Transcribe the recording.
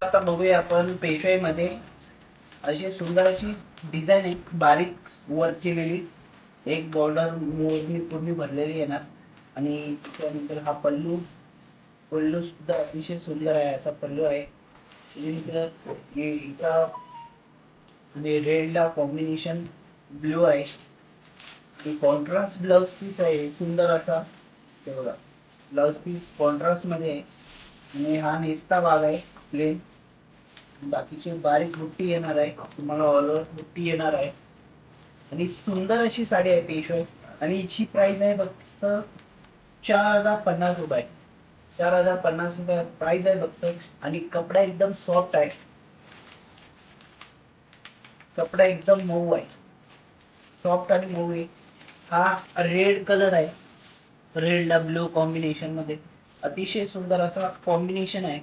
आता बघूया आपण पेशवाईमध्ये अशी सुंदर अशी डिझाईन आहे, बारीक वर्क केलेली. एक बॉर्डर मोरनी पूर्ण भरलेली येणार आणि त्यानंतर हा पल्लू. पल्लू सुद्धा अतिशय सुंदर आहे, असा पल्लू आहे. त्याच्यानंतर आणि रेडला कॉम्बिनेशन ब्लू आहे. ही कॉन्ट्रास्ट ब्लाउज पीस आहे सुंदर असा. तेवढा ब्लाउज पीस कॉन्ट्रास्ट मध्ये आहे आणि हा नेसता भाग आहे प्लेन. बाकीची बारीक बुट्टी येणार आहे, तुम्हाला ऑल ओव्हर बुट्टी येणार आहे आणि सुंदर अशी साडी आहे पेशवाई. आणि हिची प्राइस आहे फक्त 4050 रुपये. 4050 रुपये प्राइस आहे फक्त. आणि कपडा एकदम सॉफ्ट आहे, कपडा एकदम मऊ आहे, सॉफ्ट आणि मऊ आहे. हा रेड कलर आहे, रेडला ब्लू कॉम्बिनेशन मध्ये अतिशय सुंदर असा कॉम्बिनेशन आहे.